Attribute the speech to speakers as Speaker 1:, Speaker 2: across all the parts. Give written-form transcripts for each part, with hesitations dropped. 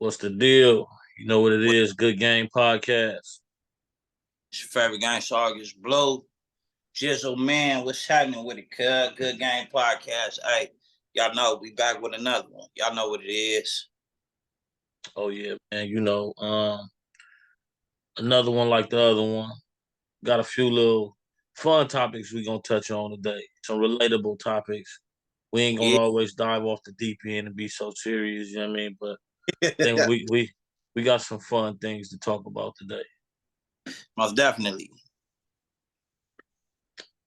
Speaker 1: What's the deal? You know what it is. Good Game Podcast.
Speaker 2: It's your favorite gang August Blow. Jizzle, man, what's happening with it, cuz? Good Game Podcast. Hey, y'all know we back with another one. Y'all know what it is.
Speaker 1: Oh yeah, man. Another one like the other one. Got a few little fun topics we gonna touch on today. Some relatable topics. We ain't gonna
Speaker 2: Yeah.
Speaker 1: always dive off the deep end and be so serious, you know what I mean? But I think we got some fun things to talk about today.
Speaker 2: Most definitely.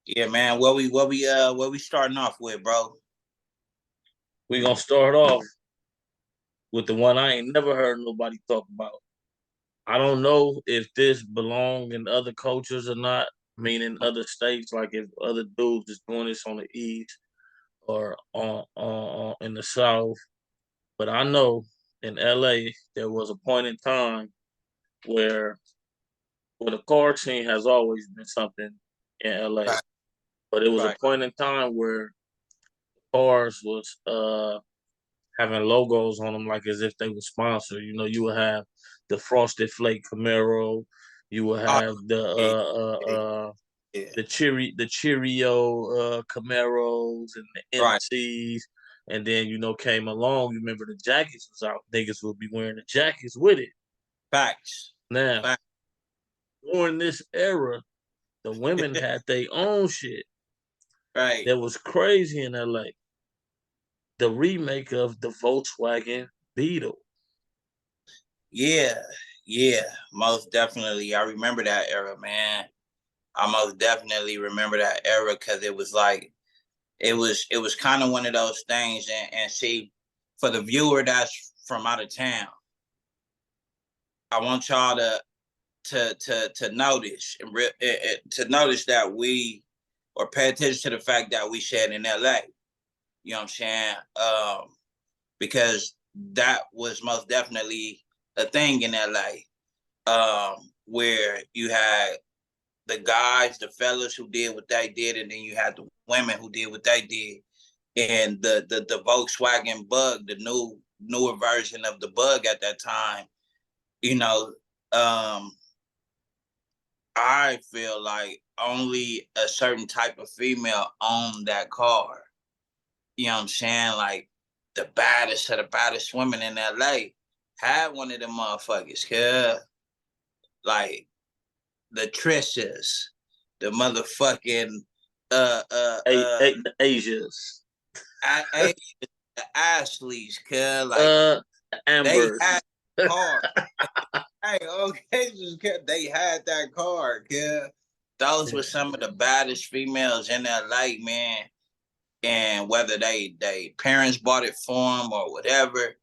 Speaker 2: Yeah, man. What we starting off with, bro?
Speaker 1: We gonna start off with the one I ain't never heard nobody talk about. I don't know if this belong in other cultures or not. Meaning other states, like if other dudes is doing this on the east or on in the south. But I know in LA there was a point in time where the car scene has always been something in LA.
Speaker 2: Right,
Speaker 1: But it was a
Speaker 2: right,
Speaker 1: point in time where cars was having logos on them like as if they were sponsored. You know, you would have the Frosted Flake Camaro, you would
Speaker 2: oh,
Speaker 1: have
Speaker 2: yeah, yeah, yeah.
Speaker 1: the Cheerio Camaros and the
Speaker 2: Right.
Speaker 1: MCs, and then came along. You remember the jackets was out. Niggas would be wearing the jackets with it.
Speaker 2: Facts.
Speaker 1: Now
Speaker 2: Facts.
Speaker 1: during this era, the women had their own shit
Speaker 2: Right.
Speaker 1: that was crazy in LA. The remake of the Volkswagen Beetle.
Speaker 2: Yeah, yeah. Most definitely. I remember that era, man. I most definitely remember that era because it was kind of one of those things, and see, for the viewer that's from out of town, I want y'all to notice to notice that we, or pay attention to the fact that we shared in LA. You know what I'm saying? Because that was most definitely a thing in LA, where you had the guys, the fellas who did what they did, and then you had the women who did what they did. And the Volkswagen Bug, the newer version of the Bug at that time, you know, um, I feel like only a certain type of female owned that car. You know what I'm saying? Like the baddest of the baddest women in LA had one of them motherfuckers. Yeah, like the Trishas, the motherfucking
Speaker 1: The Asias.
Speaker 2: the Ashleys, cuz like
Speaker 1: Uh
Speaker 2: they
Speaker 1: Ambers.
Speaker 2: had car. Hey, okay, they had that car, cuz those were some of the baddest females in LA, man. And whether they parents bought it for them or whatever,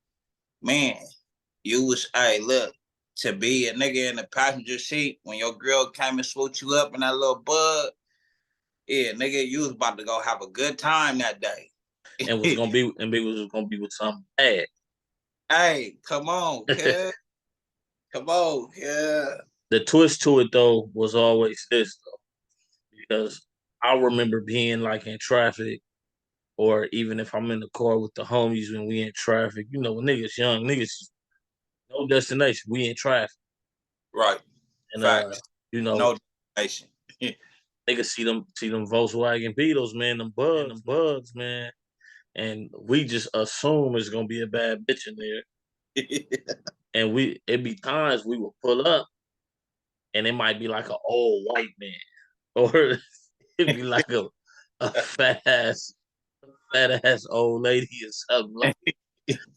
Speaker 2: man, you was, hey, look, to be a nigga in the passenger seat when your girl came and swooped you up in that little Bug, yeah, nigga, you was about to go have a good time that day.
Speaker 1: And was gonna be with something bad.
Speaker 2: Hey, come on, kid. Come on, yeah.
Speaker 1: The twist to it though was always this though, because I remember being like in traffic, or even if I'm in the car with the homies when we in traffic. When niggas young, niggas no destination, we in traffic,
Speaker 2: Right.
Speaker 1: and
Speaker 2: Facts.
Speaker 1: you know
Speaker 2: No destination.
Speaker 1: niggas see them Volkswagen Beetles, man, them bugs, man, and we just assume it's gonna be a bad bitch in there, and it be times we will pull up, and it might be like an old white man, or it'd be like a fat ass old lady or something. Like,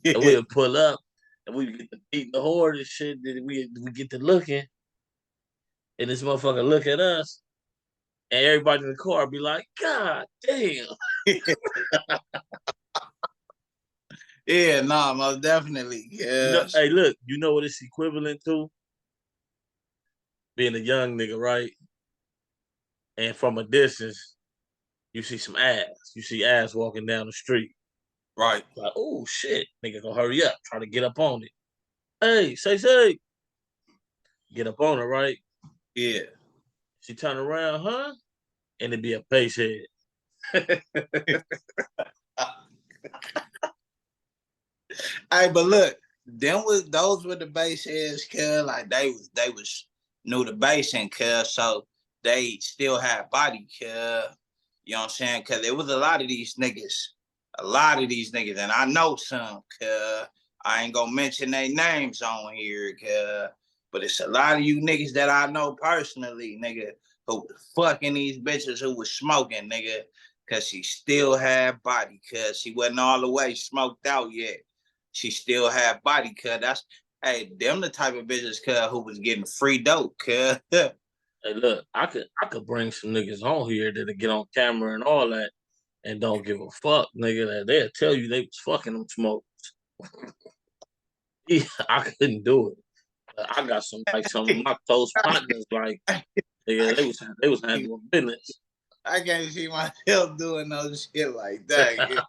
Speaker 1: and we'd pull up and we get to beat the horn and shit. Then we get to looking, and this motherfucker look at us, and everybody in the car be like, "God damn!"
Speaker 2: Yeah, no, most definitely. Yes.
Speaker 1: Hey, look, you know what it's equivalent to? Being a young nigga, right? And from a distance, you see some ass. You see ass walking down the street.
Speaker 2: Right.
Speaker 1: Like, oh shit, nigga, gonna hurry up, try to get up on it. Hey, say, get up on it, right?
Speaker 2: Yeah.
Speaker 1: She turn around, huh? And it be a pace head.
Speaker 2: Hey, but look, those were the base heads, cuz like they was new to basing, cuz so they still had body, cuz you know what I'm saying? Cause there was a lot of these niggas, and I know some, cuz I ain't gonna mention their names on here, cuz but it's a lot of you niggas that I know personally, nigga, who was fucking these bitches who was smoking, nigga, cause she still had body, cuz she wasn't all the way smoked out yet. She still had body, cuz that's hey, them the type of bitches, cuz who was getting free dope, cuz.
Speaker 1: Hey, look, I could bring some niggas on here that'll get on camera and all that and don't give a fuck, nigga. That they'll tell you they was fucking them smoke. Yeah, I couldn't do it. I got some of my close partners like
Speaker 2: I
Speaker 1: nigga, they was
Speaker 2: can't,
Speaker 1: handling business.
Speaker 2: I can't see myself doing no shit like that.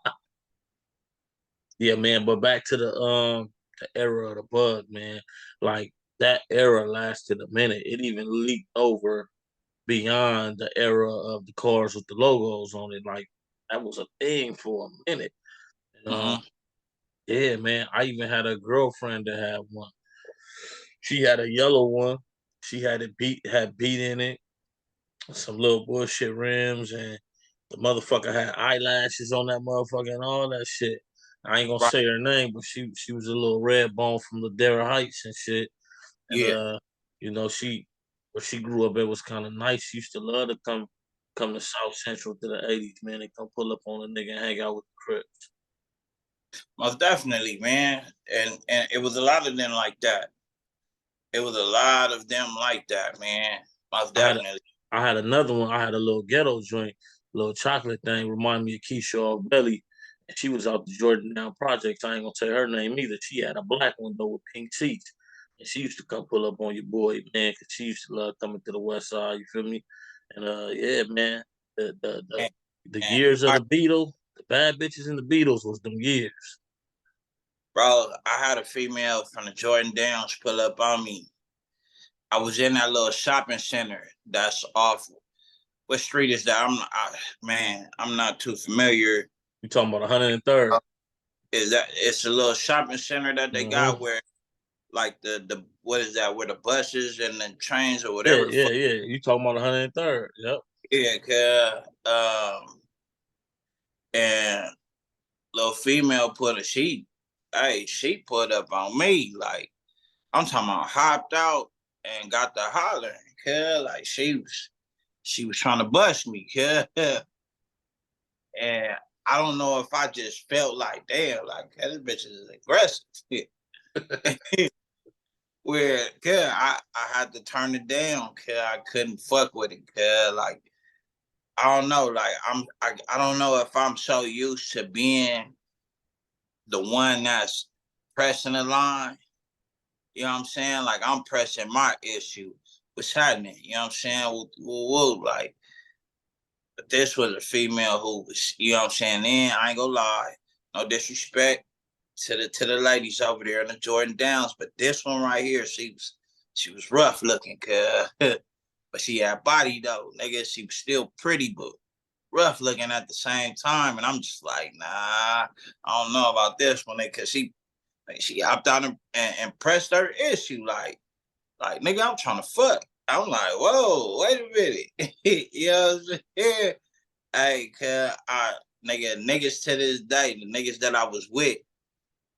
Speaker 1: Yeah, man. But back to the era of the bug, man. Like that era lasted a minute. It even leaked over beyond the era of the cars with the logos on it. Like that was a thing for a minute. And
Speaker 2: Mm-hmm.
Speaker 1: yeah, man. I even had a girlfriend that had one. She had a yellow one. She had beat in it, some little bullshit rims, and the motherfucker had eyelashes on that motherfucker and all that shit. I ain't gonna
Speaker 2: Right.
Speaker 1: say her name, but she was a little red bone from the Ladera Heights and shit. And
Speaker 2: Yeah.
Speaker 1: you know, she where she grew up, it was kind of nice. She used to love to come to South Central to the '80s, man, and come pull up on a nigga and hang out with the Crips.
Speaker 2: Most definitely, man. And it was a lot of them like that. It was a lot of them like that, man. Most
Speaker 1: I had
Speaker 2: definitely.
Speaker 1: I had another one. I had a little ghetto joint, little chocolate thing, remind me of Keisha Belly. And she was out the Jordan Down Projects. I ain't gonna say her name either. She had a black one though with pink seats. And she used to come pull up on your boy, man, because she used to love coming to the west side, you feel me? And yeah, man. The the the,
Speaker 2: And,
Speaker 1: the
Speaker 2: and
Speaker 1: years of the Beatles, the bad bitches in the Beatles was them years.
Speaker 2: bro, I had a female from the Jordan Downs pull up on me. I was in that little shopping center that's off. What street is that? Man, I'm not too familiar.
Speaker 1: You talking about 103rd.
Speaker 2: Is that it's a little shopping center that they got
Speaker 1: Mm-hmm.
Speaker 2: where like the what is that? Where the buses and the trains or
Speaker 1: Yeah,
Speaker 2: whatever the
Speaker 1: yeah,
Speaker 2: fuck.
Speaker 1: yeah. You talking about 103rd. Yep.
Speaker 2: Yeah, and little female put a she put up on me like I'm talking about hopped out and got the hollering, cuz like she was trying to bust me, cuz and I don't know if I just felt like damn, like this bitch is aggressive. Where cuz I had to turn it down, cuz I couldn't fuck with it, cuz like I don't know, like I don't know if I'm so used to being the one that's pressing the line. You know what I'm saying? Like I'm pressing my issue. What's happening? You know what I'm saying? Like, but this was a female who was, you know what I'm saying? Then I ain't gonna lie, no disrespect to the ladies over there in the Jordan Downs, but this one right here, she was rough looking, cuz. But she had body though, nigga. She was still pretty, but rough looking at the same time. And I'm just like, nah, I don't know about this one, cause she opted out and pressed her issue. Like, nigga, I'm trying to fuck. I'm like, whoa, wait a minute. You know what I'm saying? Hey, cuz niggas to this day, the niggas that I was with,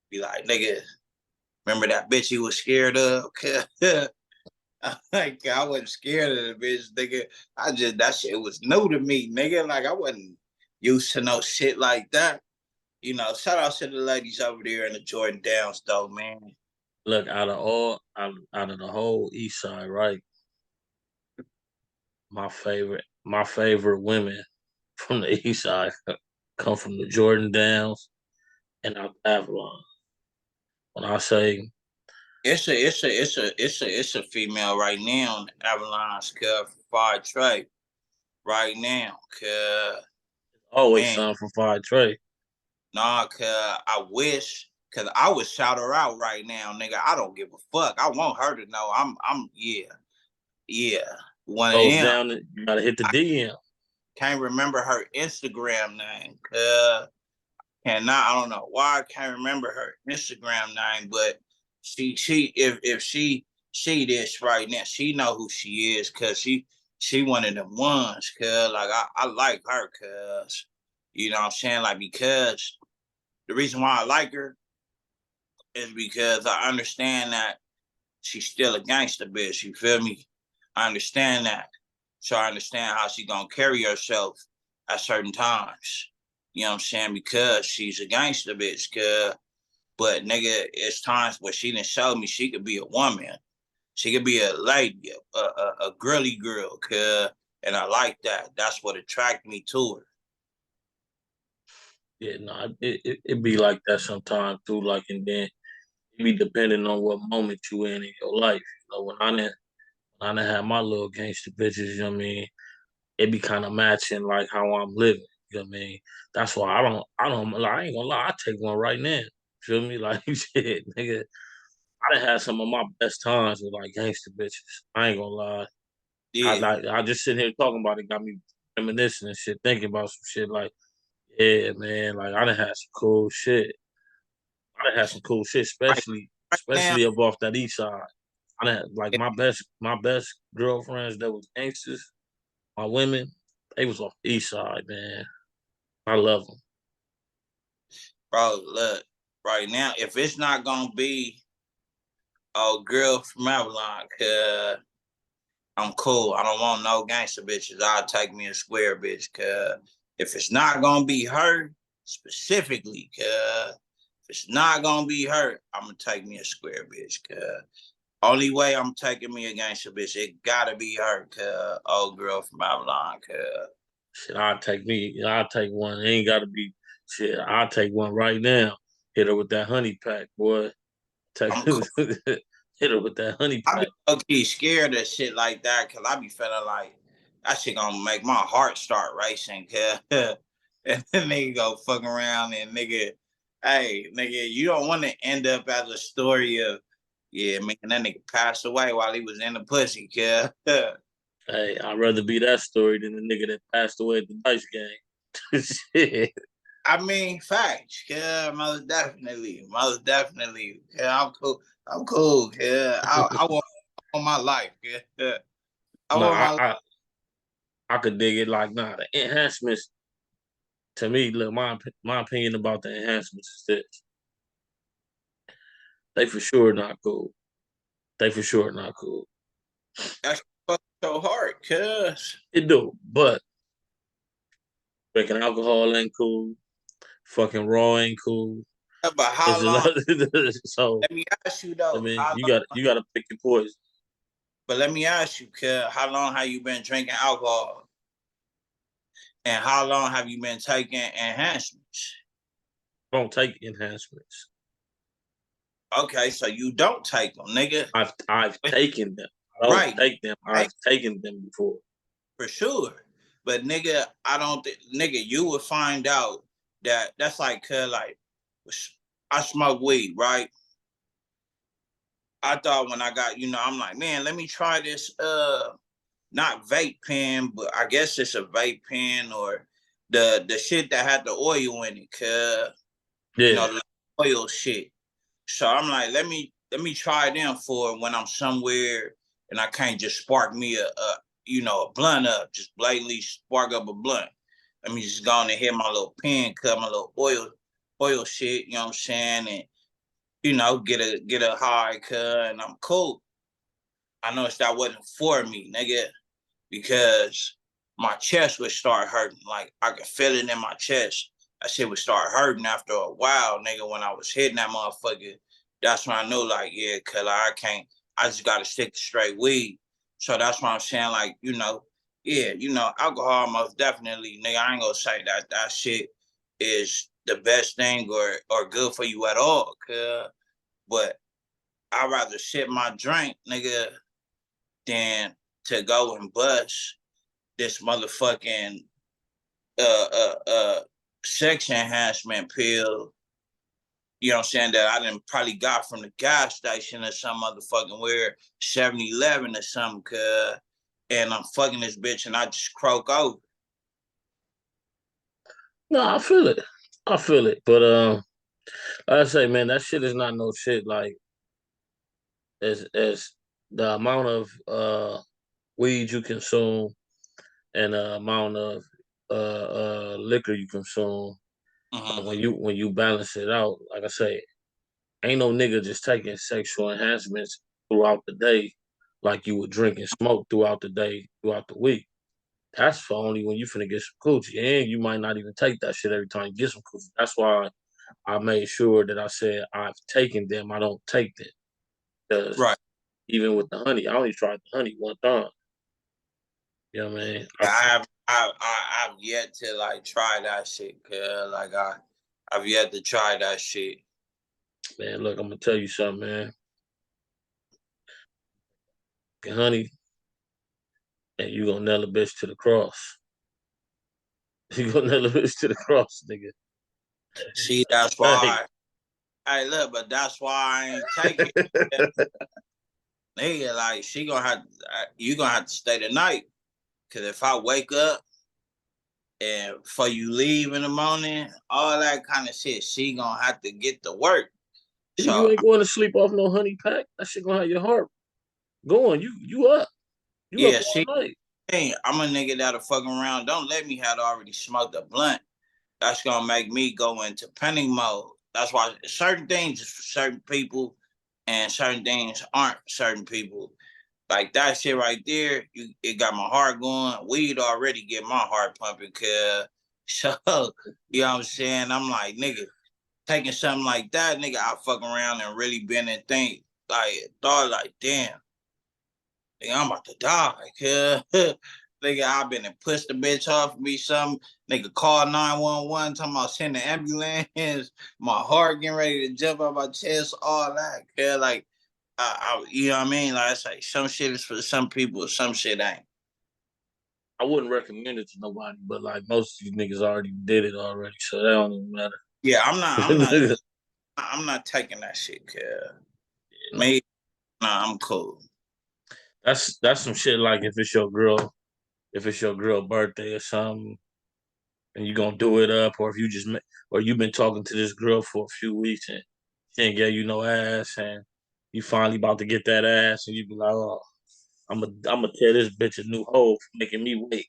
Speaker 2: be like, nigga, remember that bitch you was scared of? Like, I wasn't scared of the bitch, nigga. That shit was new to me, nigga. Like, I wasn't used to no shit like that. Shout out to the ladies over there in the Jordan Downs, though, man.
Speaker 1: Look, out of the whole East Side, right? My favorite women from the East Side come from the Jordan Downs and out Avalon. When I say,
Speaker 2: It's a female right now on Avalanche Cup for Fire Trade right now.
Speaker 1: always
Speaker 2: Man,
Speaker 1: son from Five Trey.
Speaker 2: nah, I wish, I would shout her out right now, nigga. I don't give a fuck. I want her to know yeah, yeah, one of
Speaker 1: Goes
Speaker 2: them.
Speaker 1: down, you gotta hit the
Speaker 2: I
Speaker 1: DM.
Speaker 2: can't remember her Instagram name, I don't know why I can't remember her Instagram name, but if she this right now, she know who she is, cause she one of them ones, cause like I like her, cause you know what I'm saying, like, because the reason why I like her is because I understand that she's still a gangster bitch. You feel me? I understand that, so I understand how she gonna carry herself at certain times. You know what I'm saying? Because she's a gangster bitch, cause. But nigga, it's times where she didn't show me she could be a woman. She could be a lady, a girly girl, cuz, and I like that. That's what attracted me to her.
Speaker 1: Yeah, no, it be like that sometimes too. Like, and then it be depending on what moment you in your life. You know, when I done had my little gangster bitches, you know what I mean? It be kind of matching like how I'm living. You know what I mean? That's why I don't like, I ain't gonna lie, I take one right now. Feel me? Like shit, nigga. I done had some of my best times with like gangster bitches. I ain't gonna lie.
Speaker 2: Yeah,
Speaker 1: I just sitting here talking about it, got me reminiscing and shit, thinking about some shit like, yeah, man, like I done had some cool shit. I done had some cool shit,
Speaker 2: right,
Speaker 1: especially
Speaker 2: right now.
Speaker 1: up off that east side. I done had, like my best girlfriends that was gangsters, my women, they was off the east side, man. I love them.
Speaker 2: Bro, look, right now, if it's not gonna be a girl from Avalon, cuz I'm cool. I don't want no gangster bitches. I'll take me a square bitch, cuz if it's not gonna be her specifically, cuz if it's not gonna be her, I'm gonna take me a square bitch, cuz only way I'm taking me a gangster bitch, it gotta be her, cuz old girl from Avalon, cuz
Speaker 1: Shit, I'll take one. It ain't gotta be shit. I'll take one right now. Hit her with that honey pack, boy. Take
Speaker 2: I'm cool.
Speaker 1: hit her with that honey
Speaker 2: I be
Speaker 1: pack.
Speaker 2: low-key scared of shit like that, cause I be feeling like that shit gonna make my heart start racing, cuz and then nigga go fuck around and nigga, hey nigga, you don't want to end up as a story of, yeah man, that nigga passed away while he was in the pussy, cuz
Speaker 1: Hey, I'd rather be that story than the nigga that passed away at the dice game. Shit.
Speaker 2: I mean, facts, yeah, most definitely. Yeah, I'm cool. I'm cool. Yeah, I want my life. Yeah, I
Speaker 1: Nah,
Speaker 2: want my life.
Speaker 1: I could dig it. Like, nah, the enhancements to me, look, my opinion about the enhancements is this: they for sure not cool. They for sure not cool.
Speaker 2: That's so hard, cuz.
Speaker 1: It do, but drinking alcohol ain't cool. Fucking raw ain't cool.
Speaker 2: But
Speaker 1: It's
Speaker 2: how
Speaker 1: a
Speaker 2: long?
Speaker 1: lot. So
Speaker 2: Let me ask you
Speaker 1: I
Speaker 2: though.
Speaker 1: mean,
Speaker 2: How
Speaker 1: you
Speaker 2: long?
Speaker 1: got pick your poison.
Speaker 2: But let me ask you, cuz, how long have you been drinking alcohol, and how long have you been taking enhancements?
Speaker 1: Don't take enhancements.
Speaker 2: Okay, so you don't take them, nigga.
Speaker 1: I've taken them. I don't
Speaker 2: Right,
Speaker 1: take them.
Speaker 2: right,
Speaker 1: I've taken them before.
Speaker 2: for sure. But nigga, I don't think, nigga, you would find out that that's like, cuz, like, I smoke weed, right? I thought when I got, I'm like, man, let me try this, not vape pen, but I guess it's a vape pen, or the shit that had the oil in it, cuz,
Speaker 1: Yeah,
Speaker 2: the oil shit. So I'm like, let me try them for when I'm somewhere and I can't just spark me a blunt up, just blatantly spark up a blunt. Let me just go on and hit my little pen, cut my little oil shit, you know what I'm saying? And get a high cut and I'm cool. I noticed that wasn't for me, nigga, because my chest would start hurting. Like I could feel it in my chest. That shit would start hurting after a while, nigga. When I was hitting that motherfucker, that's when I knew, like, yeah, cause I can't. I just gotta stick to straight weed. So that's why I'm saying, like, yeah, alcohol most definitely, nigga. I ain't gonna say that shit is the best thing or good for you at all, cuz. But I'd rather sip my drink, nigga, than to go and bust this motherfucking uh uh uh sex enhancement pill, you know what I'm saying, that I didn't probably got from the gas station or some motherfucking where 7-Eleven or something, and I'm fucking this bitch and I just croak over.
Speaker 1: no, I feel it. I feel it. But like I say, man, that shit is not no shit. Like as the amount of weed you consume and the amount of liquor you consume,
Speaker 2: Mm-hmm.
Speaker 1: when you balance it out, like I say, ain't no nigga just taking sexual enhancements throughout the day like you would drink and smoke throughout the day, throughout the week. That's for only when you finna get some coochie. And you might not even take that shit every time you get some coochie. That's why I made sure that I said I've taken them, I don't take them. Because
Speaker 2: Right.
Speaker 1: even with the honey, I only tried the honey one time. You know what I mean?
Speaker 2: Yeah, I've yet to like try that shit, cause like I've yet to try that shit.
Speaker 1: Man, look, I'm gonna tell you something, man. Honey, and you gonna nail a bitch to the cross. You gonna nail a bitch to the cross, nigga.
Speaker 2: See, that's
Speaker 1: Hey.
Speaker 2: why. Hey, look, but that's why I ain't take it. Nigga, like she gonna have you gonna have to stay the night. Cause if I wake up and before you leave in the morning, all that kind of shit, she gonna have to get to work.
Speaker 1: You
Speaker 2: So
Speaker 1: ain't going to sleep off no honey pack. That shit gonna have your heart going. You up. You up
Speaker 2: yeah,
Speaker 1: all
Speaker 2: she
Speaker 1: night.
Speaker 2: hey, I'm a nigga that'll fuck around. Don't let me have already smoked a blunt. That's gonna make me go into panic mode. That's why certain things is for certain people and certain things aren't for certain people. Like that shit right there, it got my heart going. Weed already get my heart pumping, cause so you know what I'm saying? I'm like, nigga, taking something like that, nigga, I fuck around and really been and think, like, thought like, damn, nigga, I'm about to die, cuz. Nigga, I been and pushed the bitch off me something. Nigga, call 911, talking about send the ambulance. My heart getting ready to jump out my chest, all that. Cuz, like, you know what I mean? Like I say, some shit is for some people, some shit ain't.
Speaker 1: I wouldn't recommend it to nobody, but like most of these niggas already did it already, so that don't even matter.
Speaker 2: Yeah,
Speaker 1: You
Speaker 2: I'm not taking that shit, cuz.
Speaker 1: know,
Speaker 2: Me, nah, I'm cool.
Speaker 1: that's some shit like if it's your girl birthday or something, and you gonna do it up, or if you just or you've been talking to this girl for a few weeks and she ain't get you no ass, and you finally about to get that ass, and you be like, oh, I'm gonna tell this bitch a new hoe for making me wait.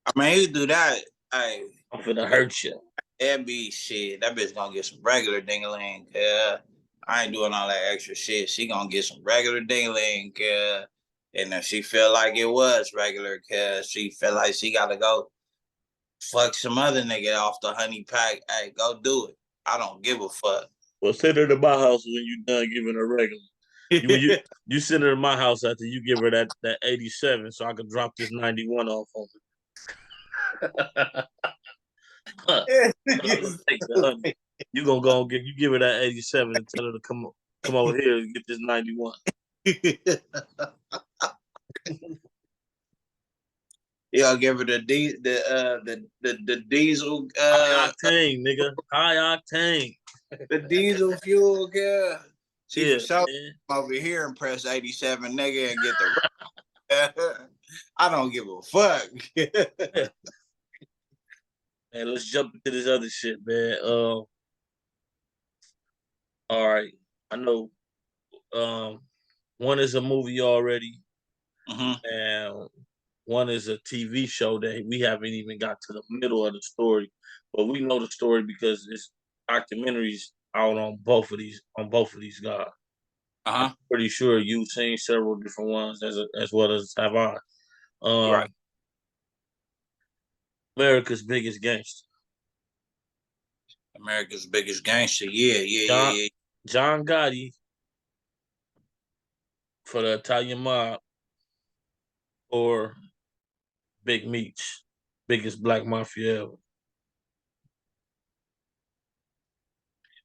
Speaker 2: I mean, you do that. Hey,
Speaker 1: I'm finna hurt you.
Speaker 2: that be shit. That bitch gonna get some regular dingling. I ain't doing all that extra shit. She gonna get some regular dingling. And if she feel like it was regular, cause she feel like she gotta go fuck some other nigga off the honey pack. Hey, go do it. I don't give a fuck.
Speaker 1: Well, send her to my house when you done giving her regular. You send her to my house after you give her that 87, so I can drop this 91 off on her. Take the honey. You gonna go and you give her that 87 and tell her to come over here and get this 91.
Speaker 2: Y'all give her the diesel
Speaker 1: High octane, nigga. High octane.
Speaker 2: the diesel fuel, girl. She
Speaker 1: Yeah,
Speaker 2: for sure
Speaker 1: man.
Speaker 2: over here and press 87 nigga and get the I don't give a fuck.
Speaker 1: Man, let's jump into this other shit, man. All right. I know one is a movie already,
Speaker 2: Mm-hmm.
Speaker 1: and one is a TV show that we haven't even got to the middle of the story, but we know the story because it's documentaries out on both of these guys. I'm
Speaker 2: Uh-huh.
Speaker 1: pretty sure you've seen several different ones as well as have I.
Speaker 2: Right.
Speaker 1: Um, America's Biggest Gangster,
Speaker 2: America's biggest gangster. Yeah, yeah,
Speaker 1: John
Speaker 2: yeah, yeah.
Speaker 1: John Gotti for the Italian mob, or Big Meech, biggest black mafia ever.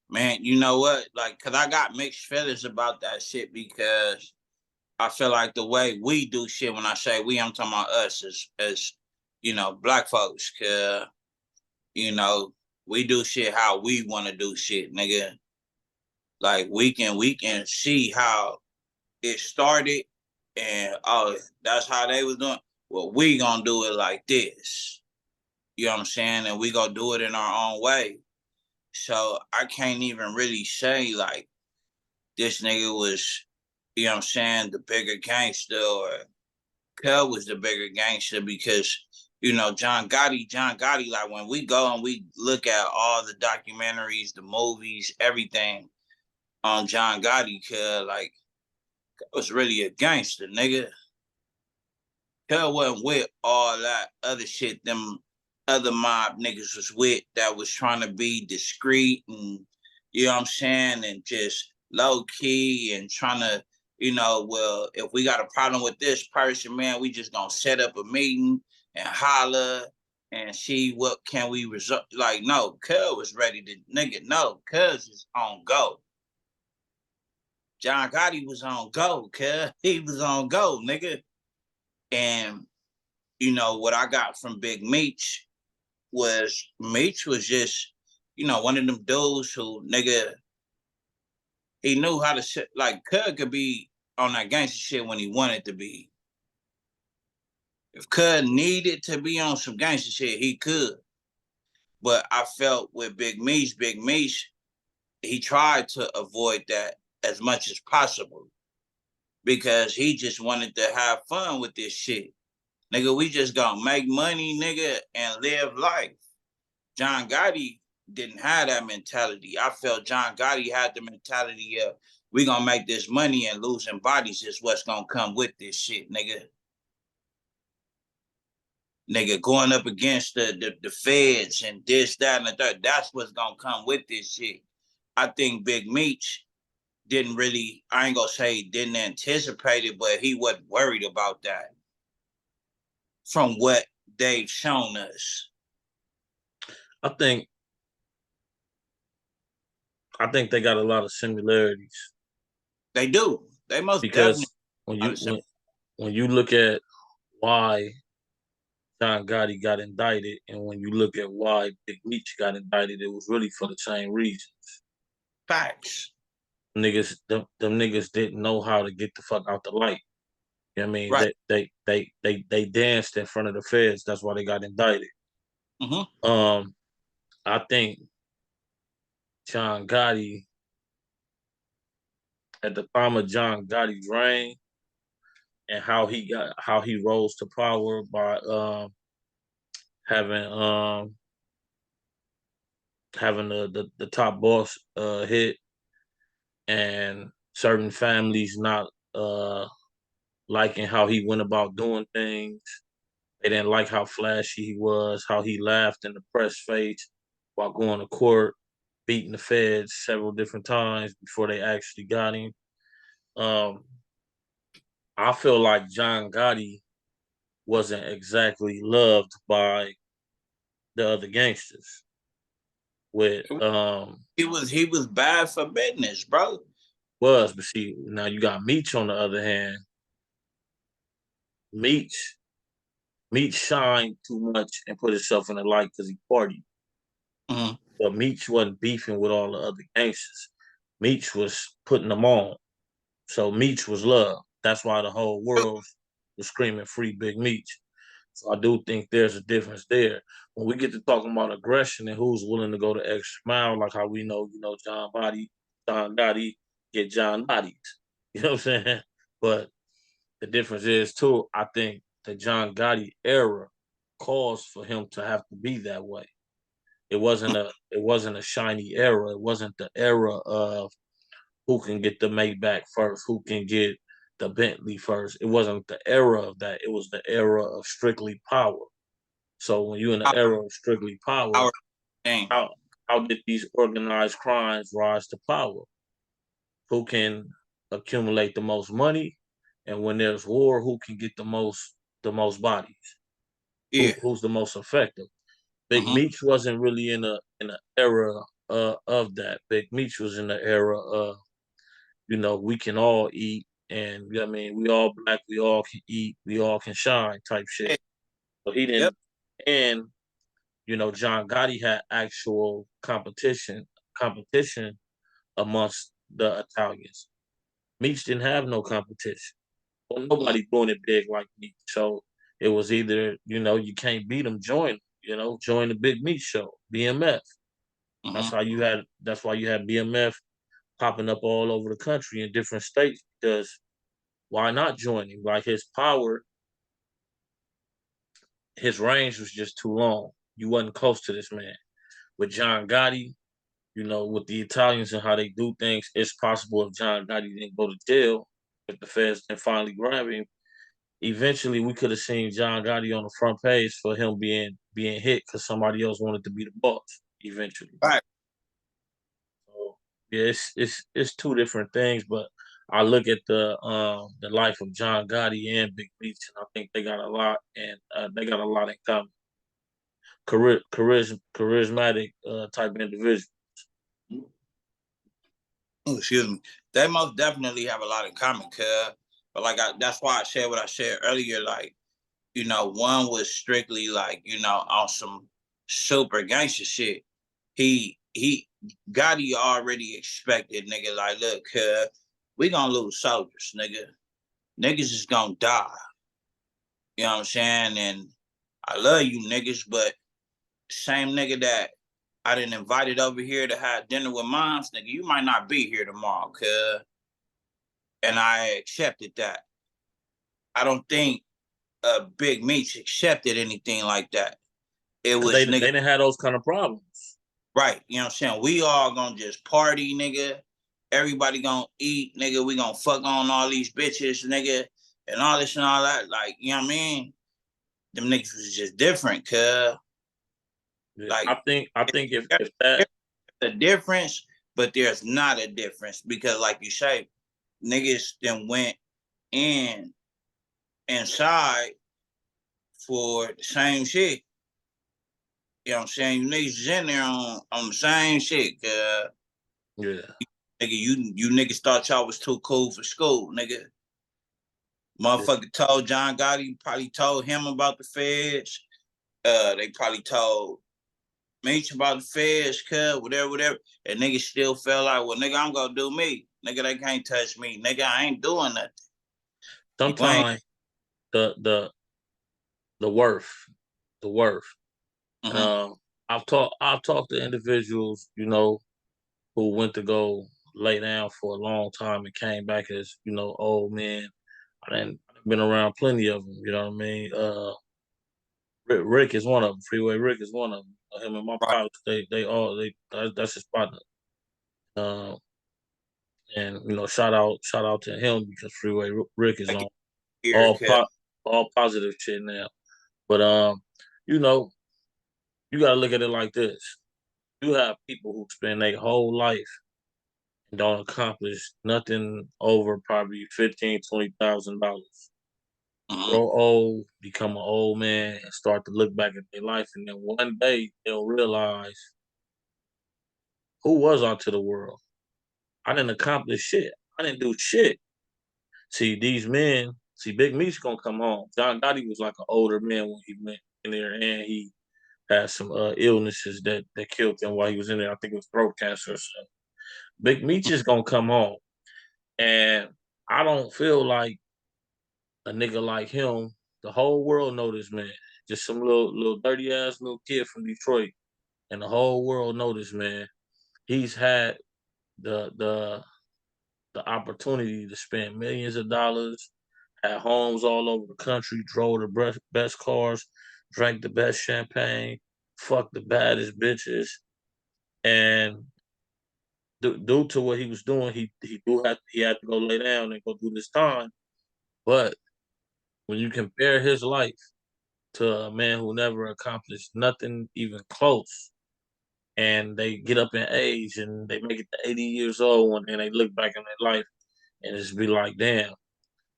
Speaker 2: Man, you know what? Like, cause I got mixed feelings about that shit because I feel like the way we do shit, when I say we, I'm talking about us as black folks. Cause, you know, we do shit how we want to do shit, nigga. Like we can see how it started and oh, that's how they was doing. Well, we gonna do it like this. You know what I'm saying? And we gonna do it in our own way. So I can't even really say like this nigga was, you know what I'm saying, the bigger gangster, or Cub was the bigger gangster because, John Gotti, like when we go and we look at all the documentaries, the movies, everything on John Gotti, Cub, like, was really a gangster, nigga. Cub wasn't with all that other shit them other mob niggas was with that was trying to be discreet and, you know what I'm saying, and just low key and trying to, well, if we got a problem with this person, man, we just gonna set up a meeting and holler and see what can we resolve. Like, no, Cuz was ready to, nigga, no, Cuz is on go. John Gotti was on go, Cuz. He was on go, nigga. And, what I got from Big Meech was just, one of them dudes who, nigga, he knew how to shit. Like, Cud could be on that gangster shit when he wanted to be. If Cud needed to be on some gangster shit, he could. But I felt with Big Meech, he tried to avoid that as much as possible because he just wanted to have fun with this shit. Nigga, we just gonna make money, nigga, and live life. John Gotti didn't have that mentality. I felt John Gotti had the mentality of we gonna make this money and losing bodies is what's gonna come with this shit, nigga. Nigga, going up against the feds and this, that, and the third, that's what's gonna come with this shit. I think Big Meech didn't really, I ain't gonna say didn't anticipate it, but he wasn't worried about that from what they've shown us.
Speaker 1: I think they got a lot of similarities
Speaker 2: They do. They most definitely
Speaker 1: because when you
Speaker 2: understand.
Speaker 1: when you look at why John Gotti got indicted, and when you look at why Big Meech got indicted, it was really for the same reason.
Speaker 2: Facts.
Speaker 1: Them niggas didn't know how to get the fuck out the light. You know what I mean?
Speaker 2: Right.
Speaker 1: They danced in front of the feds. That's why they got indicted.
Speaker 2: Mm-hmm.
Speaker 1: I think John Gotti, at the time of John Gotti's reign, and how he rose to power by having having the top boss hit, and certain families not liking how he went about doing things. They didn't like how flashy he was, how he laughed in the press face while going to court, beating the feds several different times before they actually got him. Um, I feel like John Gotti wasn't exactly loved by the other gangsters. With
Speaker 2: He was bad for business, bro.
Speaker 1: but see, now you got Meech on the other hand. Meech Meech shined too much and put himself in the light because he partied.
Speaker 2: Mm-hmm.
Speaker 1: But Meech wasn't beefing with all the other gangsters. Meech was putting them on. So Meech was love. That's why the whole world was screaming free Big Meech. So I do think there's a difference there. When we get to talking about aggression and who's willing to go the extra mile, like how we know, John Gotti get John Bodies. You know what I'm saying? But the difference is too, I think the John Gotti era caused for him to have to be that way. It wasn't a shiny era. It wasn't the era of who can get the Maybach first, who can get the Bentley first. It wasn't the era of that. It was the era of strictly power. So when you're in the era of strictly power,
Speaker 2: Our thing.
Speaker 1: how how did these organized crimes rise to power? Who can accumulate the most money? And when there's war, who can get the most bodies?
Speaker 2: Yeah.
Speaker 1: Who's the most effective? Big
Speaker 2: Mm-hmm.
Speaker 1: Meech wasn't really in an era of that. Big Meech was in the era of, we can all eat, and I mean we all black, we all can eat, we all can shine type shit. So he
Speaker 2: Yep.
Speaker 1: didn't, and John Gotti had actual competition amongst the Italians. Meech didn't have no competition. Well, nobody doing it big like Meech. So it was either, you can't beat them, join the Big Meech show, BMF.
Speaker 2: Mm-hmm.
Speaker 1: That's why you had BMF popping up all over the country in different states because why not join him? Like his power, his range was just too long. You wasn't close to this man. With John Gotti, with the Italians and how they do things, it's possible if John Gotti didn't go to jail, if the feds didn't finally grab him, eventually we could have seen John Gotti on the front page for him being hit because somebody else wanted to be the boss eventually.
Speaker 2: Right.
Speaker 1: So yeah, it's two different things, but I look at the life of John Gotti and Big Meech, and I think they got a lot, and they got a lot in common. Charismatic type individual.
Speaker 2: Oh, excuse me. They most definitely have a lot in common, cuz. But like that's why I said what I said earlier. Like, one was strictly like, on some super gangster shit. He Gotti already expected, nigga, like, look, cuz, we gonna lose soldiers, nigga. Niggas is gonna die. You know what I'm saying? And I love you niggas, but same nigga that I didn't invited over here to have dinner with moms, nigga, you might not be here tomorrow, cuz. And I accepted that. I don't think Big Meech accepted anything like that. It
Speaker 1: Because they
Speaker 2: was, nigga,
Speaker 1: didn't have those kind of problems.
Speaker 2: right. You know what I'm saying? We all gonna just party, nigga. Everybody gonna eat, nigga. We gonna fuck on all these bitches, nigga, and all this and all that. Like, you know what I mean? Them niggas was just different, cuz.
Speaker 1: Yeah,
Speaker 2: Like,
Speaker 1: I think if that
Speaker 2: there's a difference, but there's not a difference because, like you say, niggas then went in inside for the same shit. You know what I'm saying? You niggas is in there on the same shit.
Speaker 1: yeah,
Speaker 2: Nigga, you niggas thought y'all was too cool for school, nigga.
Speaker 1: yeah.
Speaker 2: Motherfucker told John Gotti, probably told him about the feds. They probably told Meech about the feds, whatever. And niggas still felt like, well, nigga, I'm gonna do me. Nigga, they can't touch me. Nigga, I ain't doing nothing. You ain't.
Speaker 1: Sometimes the the the worth, the worth. And
Speaker 2: Mm-hmm.
Speaker 1: I've talked to individuals, who went to go lay down for a long time and came back as, old men. I've been around plenty of them, you know what I mean? Rick is one of them. Freeway Rick is one of them. Him and my
Speaker 2: Right.
Speaker 1: pops, that's his partner. Uh, and shout out to him because Freeway Rick is
Speaker 2: Like
Speaker 1: on
Speaker 2: here,
Speaker 1: all po- all positive shit now. But you know, you gotta look at it like this. You have people who spend their whole life and don't accomplish nothing over probably 15, $20,000.
Speaker 2: mm-hmm.
Speaker 1: Grow old, become an old man, and start to look back at their life, and then one day they'll realize, who was I to the world? I didn't accomplish shit. I didn't do shit. See, these men, Big Meech gonna come home. John Gotti was like an older man when he went in there, and he had some illnesses that killed him while he was in there. I think it was throat cancer or something. Big Meech is gonna come home, and I don't feel like a nigga like him. The whole world know this man. Just some little dirty ass little kid from Detroit, and the whole world know this man. He's had the the the opportunity to spend millions of dollars, had homes all over the country, drove the best cars, drank the best champagne, fucked the baddest bitches, and due to what he was doing, he had to go lay down and go do this time. But when you compare his life to a man who never accomplished nothing even close, and they get up in age and they make it to 80 years old, and they look back in their life, and it's be like, damn,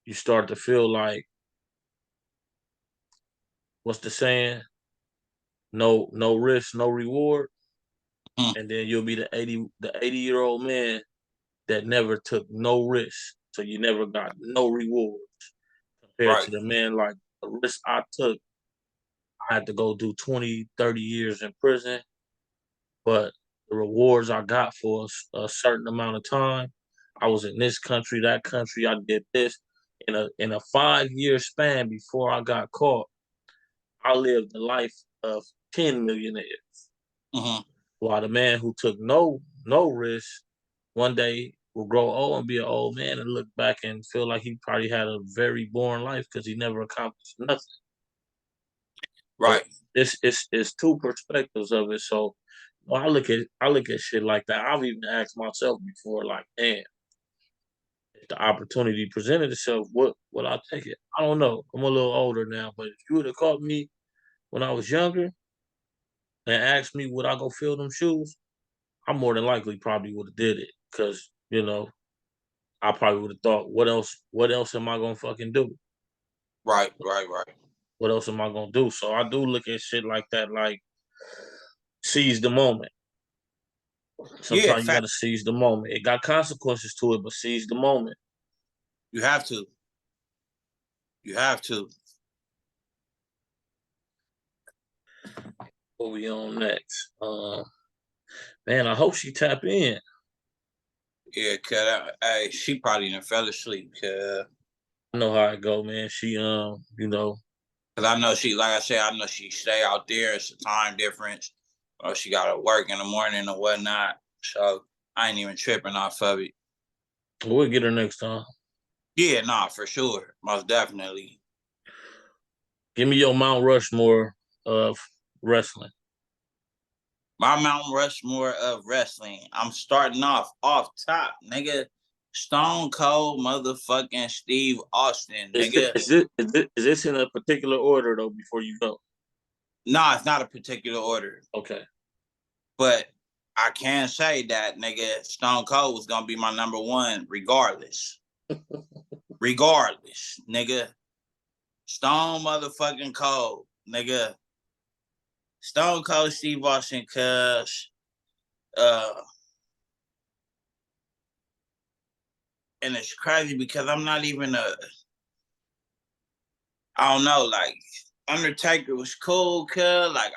Speaker 1: you start to feel like, what's the saying? No risk, no reward.
Speaker 2: Mm-hmm.
Speaker 1: And then you'll be the 80-year-old man that never took no risk. So you never got no reward compared
Speaker 2: Right.
Speaker 1: to the man like the risk I took. I had to go do 20, 30 years in prison, but the rewards I got for a certain amount of time, I was in this country, that country, I did this. In a 5 year span before I got caught, I lived the life of 10 millionaires.
Speaker 2: Mm-hmm.
Speaker 1: While the man who took no risk one day will grow old and be an old man and look back and feel like he probably had a very boring life because he never accomplished nothing. So
Speaker 2: Right.
Speaker 1: it's two perspectives of it. So I look at shit like that. I've even asked myself before, like, damn, if the opportunity presented itself, what would I take it? I don't know. I'm a little older now, but if you would have caught me when I was younger and asked me would I go fill them shoes, I more than likely probably would have did it. Cause, I probably would have thought, what else am I gonna fucking do?
Speaker 2: Right. Right. Right.
Speaker 1: What else am I gonna do? So I do look at shit like that, like seize the moment.
Speaker 2: Yeah.
Speaker 1: Sometimes you
Speaker 2: Fact.
Speaker 1: gotta seize the moment. It got consequences to it, but seize the moment.
Speaker 2: You have to. You have to.
Speaker 1: What we on next? Man, I hope she tap in.
Speaker 2: Yeah. She probably done fell asleep.
Speaker 1: I know how it go, man. She
Speaker 2: Cause I know she, like I said, I know she stay out there. It's a time difference. Or she got to work in the morning or whatnot. So I ain't even tripping off of it.
Speaker 1: we'll get her next time.
Speaker 2: Yeah, nah, for sure, most definitely.
Speaker 1: Give me your Mount Rushmore of wrestling.
Speaker 2: My Mount Rushmore of wrestling. I'm starting off top, nigga. Stone Cold, motherfucking Steve Austin,
Speaker 1: Is this,
Speaker 2: nigga.
Speaker 1: is this, is this, is this in a particular order though? Before you go,
Speaker 2: Nah, it's not a particular order,
Speaker 1: okay.
Speaker 2: but I can say that, nigga, Stone Cold was gonna be my number one, regardless. Regardless, nigga. Stone motherfucking Cold, nigga. Stone Cold Steve Austin, cuz uh and it's crazy because I'm not even I don't know, like Undertaker was cool, cuz like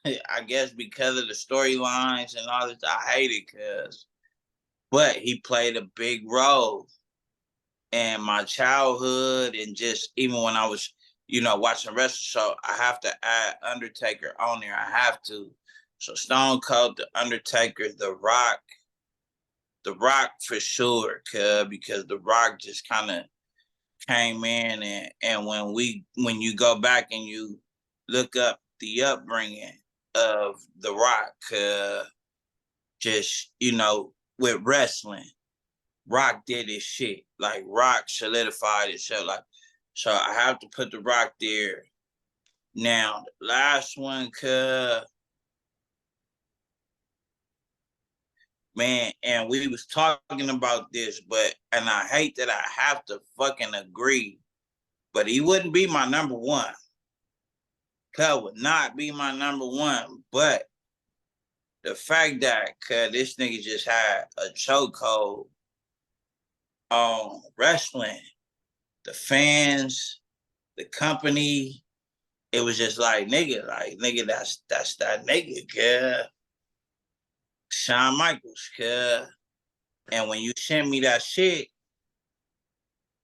Speaker 2: I guess because of the storylines and all this, I hate it, cuz but he played a big role in my childhood and just even when I was, watching wrestling. So I have to add Undertaker on there. I have to. So Stone Cold, the Undertaker, the Rock for sure, cuz because the Rock just kind of came in and when you go back and you look up the upbringing of the Rock, just with wrestling, Rock did his shit. Like Rock solidified itself. Like so, I have to put the Rock there. Now, the last one, man, and we was talking about this, and I hate that I have to fucking agree, but he wouldn't be my number one. Cuz would not be my number one, but the fact that this nigga just had a chokehold on wrestling, the fans, the company, it was just like nigga, that's that nigga, cuz Shawn Michaels, cuz. And when you sent me that shit,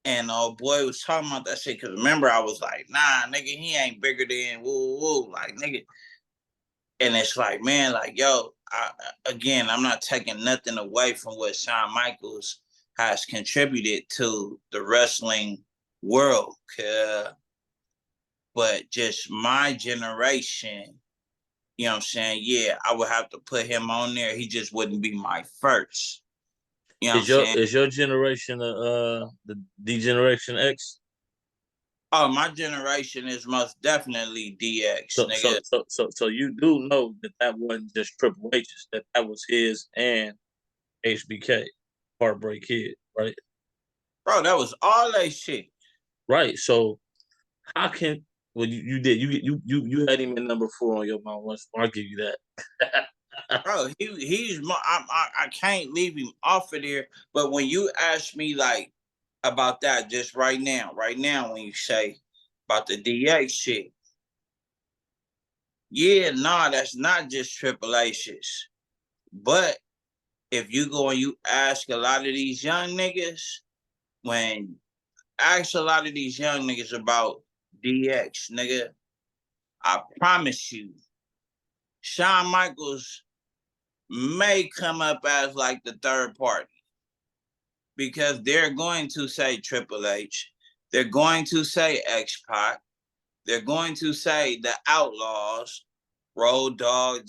Speaker 2: and old boy was talking about that shit, cause remember I was like, nah, nigga, he ain't bigger than woo woo, like nigga. And it's like, man, like yo, again, I'm not taking nothing away from what Shawn Michaels has contributed to the wrestling world, cuz, but just my generation, you know what I'm saying? Yeah, I would have to put him on there. He just wouldn't be my first. You know what I'm
Speaker 1: Is your
Speaker 2: saying?
Speaker 1: is your generation the D-Generation X?
Speaker 2: Oh, my generation is most definitely DX,
Speaker 1: So so
Speaker 2: nigga.
Speaker 1: so so so you do know that wasn't just Triple H's, that was his and HBK, Heartbreak Kid, right?
Speaker 2: Bro, that was all that shit.
Speaker 1: Right. So how can well you did you had him in number 4 on your Mount Rushmore. I'll give you that.
Speaker 2: Bro, he's I can't leave him off of there. But when you ask me like about that just right now, when you say about the DX shit, yeah, nah, that's not just Triple H's. But if you go and you ask a lot of these young niggas, when ask a lot of these young niggas about DX, nigga, I promise you, Shawn Michaels may come up as like the third party because they're going to say Triple H, they're going to say X-Pac, they're going to say the Outlaws, Road Dogg,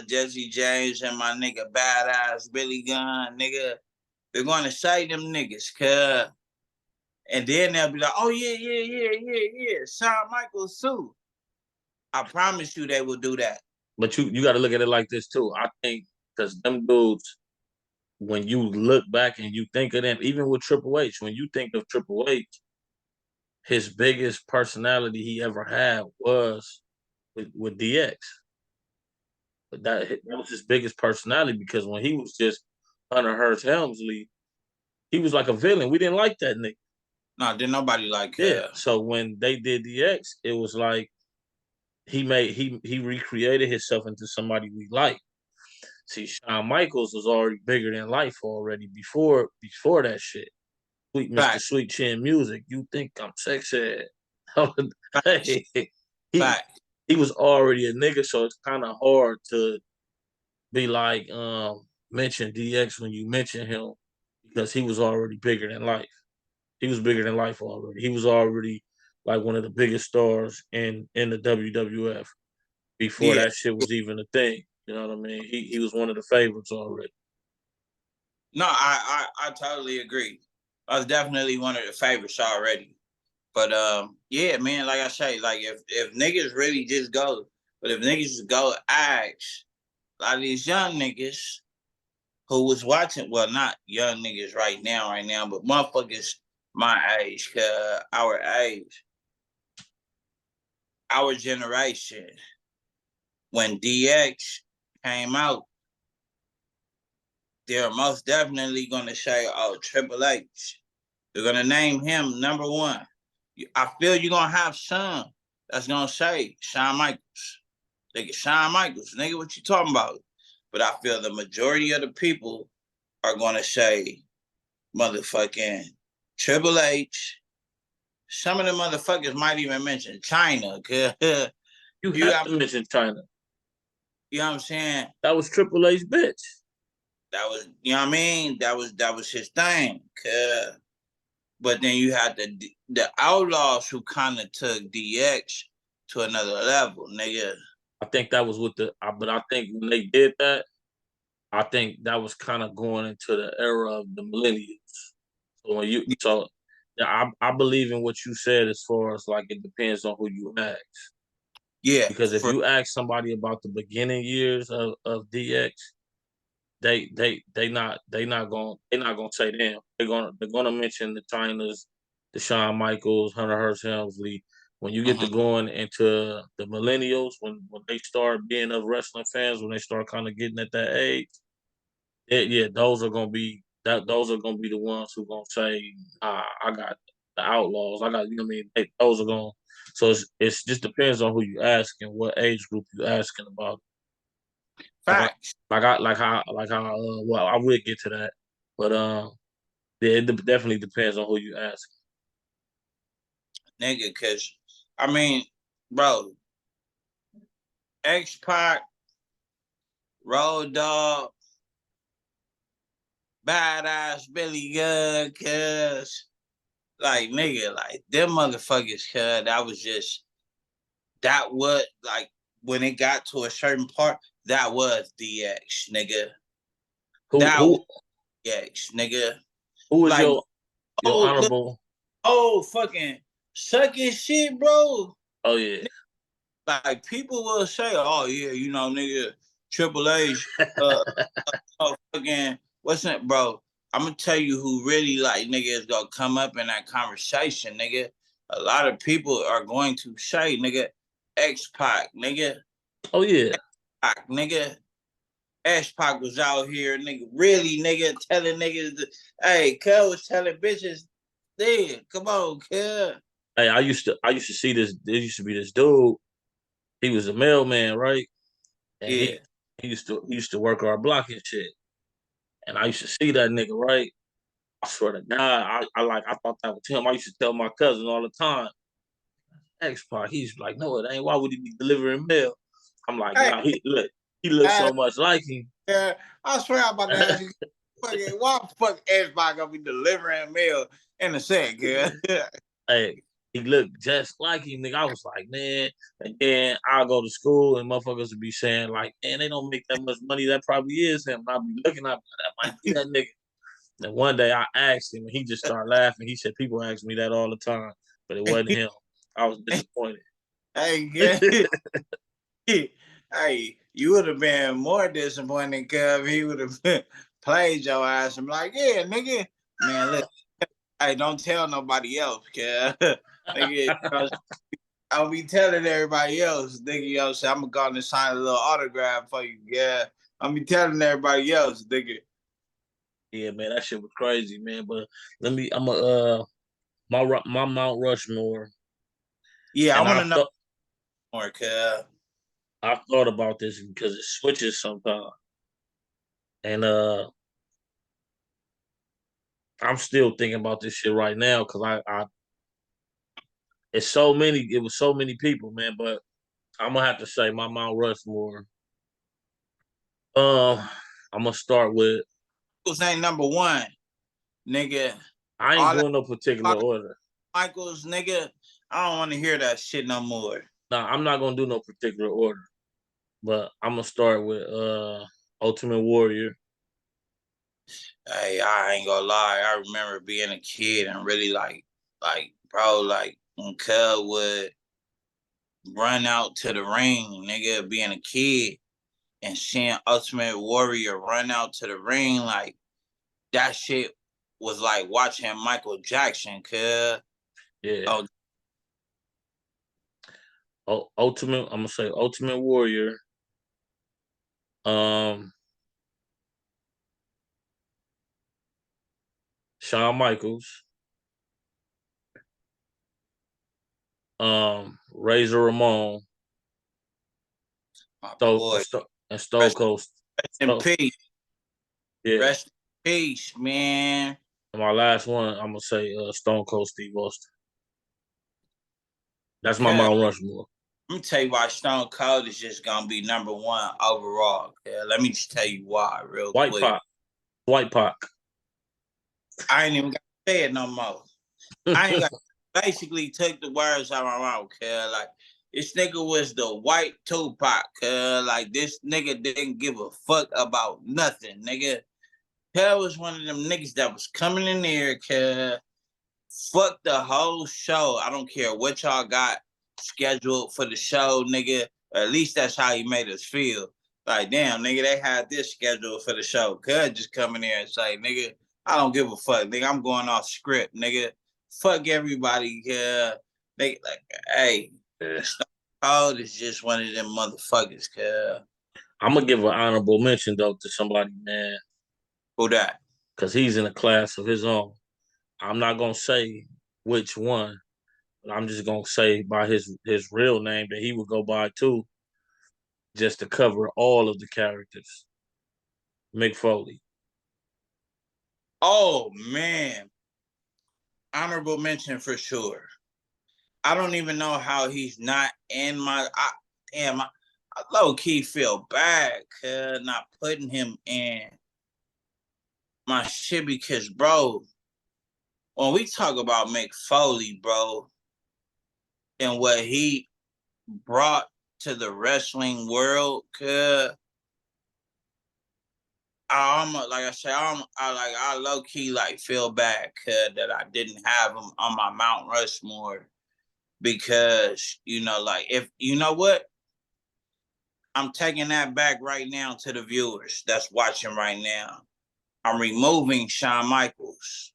Speaker 2: Jesse James, and my nigga Badass Billy Gunn, nigga. They're going to say them niggas, cuz. And then they'll be like, oh, yeah. Shawn Michaels, too. I promise you they will do that.
Speaker 1: But you got to look at it like this, too. I think because them dudes, when you look back and you think of them, even with Triple H, when you think of Triple H, his biggest personality he ever had was with DX. But that was his biggest personality because when he was just Hunter Hearst Helmsley, he was like a villain. We didn't like that nigga.
Speaker 2: No, didn't nobody like
Speaker 1: Yeah. So when they did DX, it was like he recreated himself into somebody we like. See, Shawn Michaels was already bigger than life already before that shit. Sweet Mr.
Speaker 2: Fact.
Speaker 1: Sweet Chin Music. You think I'm sexy? Hey, he
Speaker 2: Fact.
Speaker 1: he was already a nigga, so it's kind of hard to be like mention DX when you mention him because he was already bigger than life. He was bigger than life already. He was already like one of the biggest stars in the WWF before
Speaker 2: Yeah.
Speaker 1: that shit was even a thing. You know what I mean? He was one of the favorites already.
Speaker 2: No, I totally agree. I was definitely one of the favorites already. But yeah, man, like I say, like if niggas really just go, but if niggas just go ask a lot of these young niggas who was watching, well, not young niggas right now, but motherfuckers my age, our generation, when DX came out, they're most definitely gonna say, oh, Triple H. They're gonna name him number one. I feel you're gonna have some that's gonna say Shawn Michaels. Nigga, Shawn Michaels, nigga, what you talking about? But I feel the majority of the people are gonna say motherfucking Triple H. Some of the motherfuckers might even mention China.
Speaker 1: You
Speaker 2: You
Speaker 1: have
Speaker 2: got,
Speaker 1: to mention China.
Speaker 2: you know what I'm saying?
Speaker 1: That was Triple H, bitch.
Speaker 2: That was, you know what I mean? That was his thing. But then you had the Outlaws who kind of took DX to another level, nigga.
Speaker 1: I think that was with but I think when they did that, I think that was kind of going into the era of the millennials. So yeah, I believe in what you said as far as like it depends on who you ask.
Speaker 2: Yeah,
Speaker 1: Because if
Speaker 2: for
Speaker 1: you ask somebody about the beginning years of DX, they're not gonna say them. They're gonna mention the Chinas, the Shawn Michaels, Hunter Hearst Helmsley. When you get to going into the millennials, when they start being of wrestling fans, when they start kind of getting at that age, yeah, those are gonna be the ones who gonna say, I got the Outlaws. I got you know what I mean. Those are going. So it's just depends on who you ask and what age group you asking about. Like I,
Speaker 2: facts,
Speaker 1: well, I will get to that, but yeah, definitely depends on who you ask.
Speaker 2: nigga. Cause I mean, bro, X-Pac, Road Dogg, Badass Billy Gunn, cuz like nigga, like them motherfuckers, cuz that was like when it got to a certain part, that was DX, nigga.
Speaker 1: Who
Speaker 2: That was
Speaker 1: who
Speaker 2: DX, nigga.
Speaker 1: who is
Speaker 2: Like,
Speaker 1: your
Speaker 2: oh look,
Speaker 1: honorable?
Speaker 2: oh fucking sucking shit, bro.
Speaker 1: Oh yeah,
Speaker 2: Like people will say, oh yeah, you know, nigga, Triple H, uh, fucking what's that, bro? I'm gonna tell you who really like nigga is gonna come up in that conversation, nigga. A lot of people are going to say, nigga, X-Pac, nigga,
Speaker 1: oh yeah.
Speaker 2: Pac, nigga. X-Pac was out here, nigga, really, nigga, telling niggas, hey, cuz was telling bitches, yeah, come on, cuz.
Speaker 1: Hey, I used to see this. There used to be this dude. He was a mailman, right? And
Speaker 2: Yeah.
Speaker 1: he used to work our block and shit. And I used to see that nigga, right? I swear to God, I thought that was him. I used to tell my cousin all the time, X Pac. He's like, no, it ain't. Why would he be delivering mail? I'm like,
Speaker 2: Hey,
Speaker 1: nah, he looks
Speaker 2: hey,
Speaker 1: so much like him.
Speaker 2: Yeah, I swear I'm about to ask you, fucking, why the fuck everybody gonna be delivering mail in a sec, yeah?
Speaker 1: Hey, he looked just like him, nigga. I was like, man. And then I'll go to school and motherfuckers would be saying, like, man, they don't make that much money. That probably is him. And I'll be looking at that might be that nigga. And one day I asked him and he just started laughing. He said, people ask me that all the time, but it wasn't him. I was disappointed.
Speaker 2: Hey, yeah. Hey, you would have been more disappointed because he would have played your ass and be like, yeah, nigga, man, look, hey, don't tell nobody else, cuz. Nigga, I'll be telling everybody else, nigga, yo, say, I'm gonna go and sign a little autograph for you, yeah. I'll be telling everybody else, nigga.
Speaker 1: Yeah, man, that shit was crazy, man. But I'm a my Mount Rushmore,
Speaker 2: Yeah, I
Speaker 1: and
Speaker 2: want to know more, cuz.
Speaker 1: I've thought about this because it switches sometimes, and I'm still thinking about this shit right now because I it's so many. It was so many people, man. But I'm gonna have to say my Mount Rushmore. Um, I'm gonna start with.
Speaker 2: Michaels ain't number one, nigga.
Speaker 1: I ain't
Speaker 2: All that
Speaker 1: doing no particular order.
Speaker 2: Michaels, nigga, I don't want to hear that shit no more.
Speaker 1: Nah, I'm not gonna do no particular order. But I'm gonna start with Ultimate Warrior.
Speaker 2: Hey, I ain't gonna lie. I remember being a kid and really bro, like when Cub would run out to the ring, nigga, being a kid and seeing Ultimate Warrior run out to the ring, like that shit was like watching Michael Jackson, cuz.
Speaker 1: Yeah.
Speaker 2: Oh,
Speaker 1: Ultimate. I'm gonna say Ultimate Warrior. Um, Shawn Michaels. Razor Ramon.
Speaker 2: my boy.
Speaker 1: And Stone
Speaker 2: Rest,
Speaker 1: Cold.
Speaker 2: rest in peace.
Speaker 1: Yeah.
Speaker 2: Rest in peace, man.
Speaker 1: And my last one, I'm gonna say Stone Cold Steve Austin. That's my
Speaker 2: Cuz
Speaker 1: Mount Rushmore.
Speaker 2: let me tell you why Stone Cold is just gonna be number one overall. Yeah, let me just tell you why real
Speaker 1: White
Speaker 2: quick.
Speaker 1: Pac. White Pac.
Speaker 2: I ain't even got to say it no more. I ain't got basically took the words out of my mouth, cuz like this nigga was the white Tupac, cuz like this nigga didn't give a fuck about nothing, nigga. Cuz was one of them niggas that was coming in there, cuz fuck the whole show. I don't care what y'all got scheduled for the show, nigga. At least that's how he made us feel. Like, damn, nigga, they had this scheduled for the show. Could just come in there and say, nigga, I don't give a fuck, nigga. I'm going off script, nigga. Fuck everybody. Yeah, they like, hey,
Speaker 1: Yeah.
Speaker 2: Stone Cold is just one of them motherfuckers.
Speaker 1: I'm gonna give an honorable mention though to somebody, man,
Speaker 2: Who that?
Speaker 1: because he's in a class of his own. I'm not gonna say which one, but I'm just gonna say by his real name that he would go by too, just to cover all of the characters. Mick Foley.
Speaker 2: Oh man, honorable mention for sure. I don't even know how he's not in my. I low key feel bad cause not putting him in my shit because, bro, when we talk about Mick Foley, bro, and what he brought to the wrestling world, cause like I said, I low key like feel bad cause that I didn't have him on my Mount Rushmore because like if you know what. I'm taking that back right now to the viewers that's watching right now. I'm removing Shawn Michaels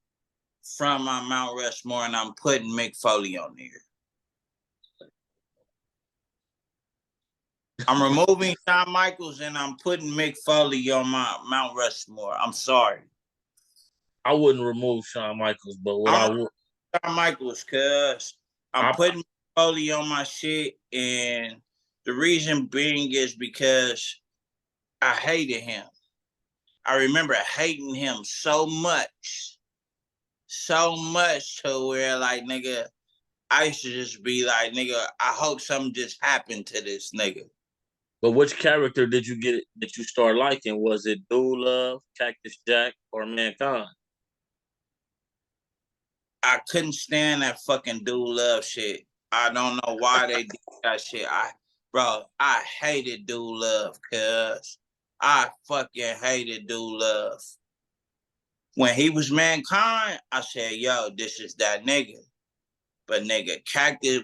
Speaker 2: from my Mount Rushmore and I'm putting Mick Foley on there. I'm removing Shawn Michaels and I'm putting Mick Foley on my Mount Rushmore. I'm sorry.
Speaker 1: I wouldn't remove Shawn Michaels, but what I
Speaker 2: I'm
Speaker 1: would,
Speaker 2: Shawn Michaels because I'm
Speaker 1: I
Speaker 2: putting Mick Foley on my shit. And the reason being is because I hated him. I remember hating him so much to where like nigga, I used to just be like nigga, I hope something just happened to this nigga.
Speaker 1: But which character did you get that you start liking? Was it Dude Love, Cactus Jack, or Mankind?
Speaker 2: I couldn't stand that fucking Dude Love shit. I don't know why they did that shit. I hated Dude Love, cuz I fucking hated Dude Love. When he was Mankind, I said, yo, this is that nigga. But nigga,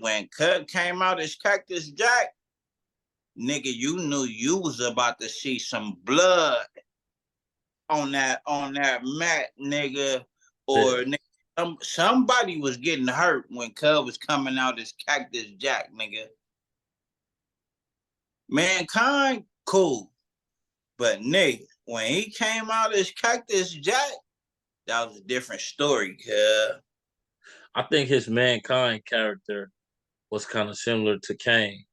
Speaker 2: when Cut came out as Cactus Jack, nigga, you knew you was about to see some blood on that mat, nigga, or nigga, somebody was getting hurt when Cub was coming out as Cactus Jack, nigga. Mankind, cool, but nigga, when he came out as Cactus Jack, that was a different story, cuz.
Speaker 1: I think his Mankind character was kind of similar to Kane.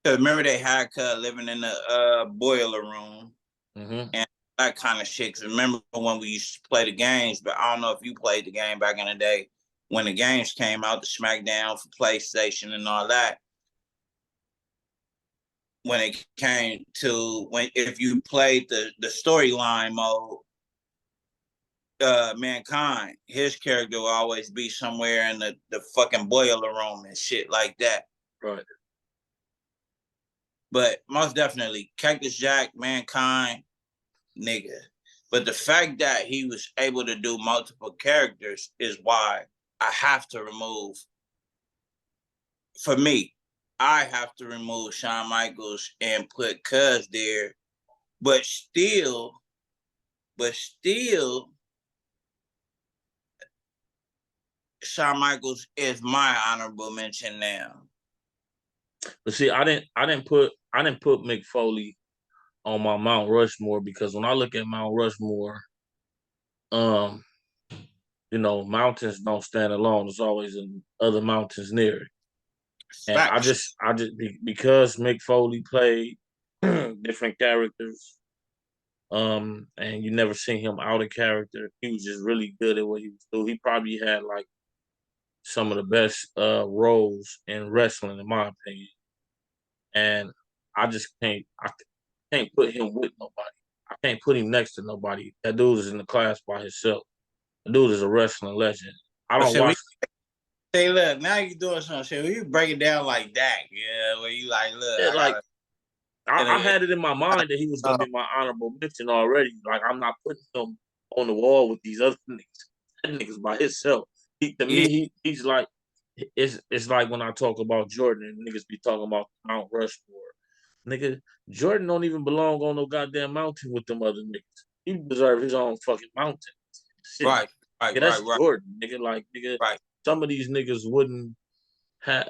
Speaker 2: Cause remember they had Cub living in the boiler room, and that kind of shit. Cause remember when we used to play the games, but I don't know if you played the game back in the day when the games came out, the SmackDown for PlayStation and all that. When it came to if you played the storyline mode, Mankind, his character will always be somewhere in the fucking boiler room and shit like that.
Speaker 1: Right.
Speaker 2: But most definitely, Cactus Jack, Mankind, nigga. But the fact that he was able to do multiple characters is why I have to remove, for me, I have to remove Shawn Michaels and put Cuz there. But still, Shawn Michaels is my honorable mention now.
Speaker 1: But see, I didn't put Mick Foley on my Mount Rushmore because when I look at Mount Rushmore, you know, mountains don't stand alone. There's always other mountains near it. And I just because Mick Foley played different characters, and you never seen him out of character. He was just really good at what he was doing. He probably had like some of the best roles in wrestling, in my opinion. And I just can't put him with nobody. I can't put him next to nobody. That dude is in the class by himself. The dude is a wrestling legend. I don't watch.
Speaker 2: Say, look, now you're doing some shit. You break it down like that, yeah. Where you like, look,
Speaker 1: Yeah, I had it in my mind that he was gonna be my honorable mention already. Like I'm not putting him on the wall with these other niggas. That nigga's by himself. He's like it's like when I talk about Jordan and niggas be talking about Mount Rushmore. Nigga, Jordan don't even belong on no goddamn mountain with them other niggas. He deserve his own fucking mountain. Shit.
Speaker 2: Right,
Speaker 1: That's Jordan, nigga. Like, nigga,
Speaker 2: right.
Speaker 1: Some of these niggas wouldn't have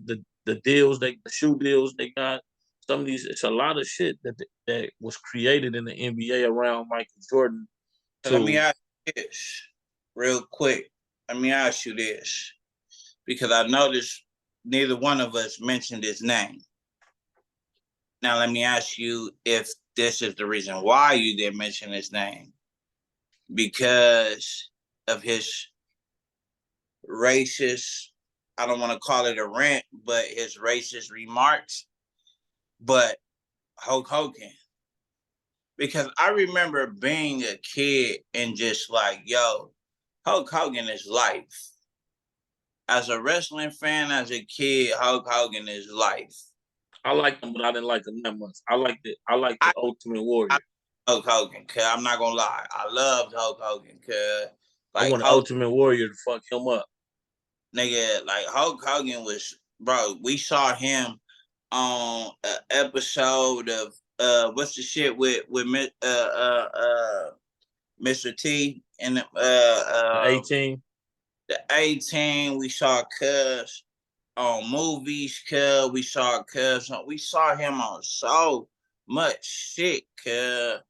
Speaker 1: the deals, the shoe deals they got. Some of these, it's a lot of shit that was created in the NBA around Michael Jordan.
Speaker 2: Let me ask you this real quick. Let me ask you this, because I noticed neither one of us mentioned his name. Now, let me ask you if this is the reason why you didn't mention his name. Because of his racist, I don't want to call it a rant, but his racist remarks. But Hulk Hogan. Because I remember being a kid and just like, yo, Hulk Hogan is life. As a wrestling fan, as a kid, Hulk Hogan is life.
Speaker 1: I liked him, but I didn't like him that much. I liked the Ultimate Warrior.
Speaker 2: Hulk Hogan, cause I'm not gonna lie, I loved Hulk Hogan, cause
Speaker 1: I want Ultimate Warrior to fuck him up.
Speaker 2: Nigga, like Hulk Hogan was, bro. We saw him on an episode of what's the shit with Mr. T and
Speaker 1: the 18.
Speaker 2: The 18. We saw Cuz on movies, Cuz we saw Cuz on. We saw him on so much shit, Cuz.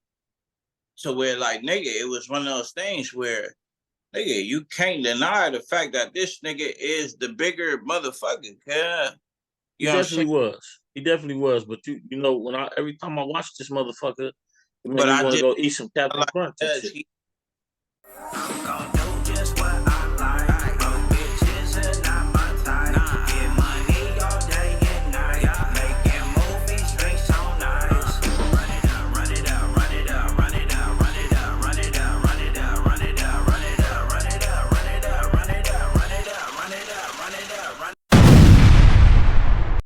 Speaker 2: So where like nigga, it was one of those things where nigga, you can't deny the fact that this nigga is the bigger motherfucker, cuz.
Speaker 1: He definitely was. He definitely was. But you know, every time I watch this motherfucker, it made me want to go eat some Captain Crunch and shit.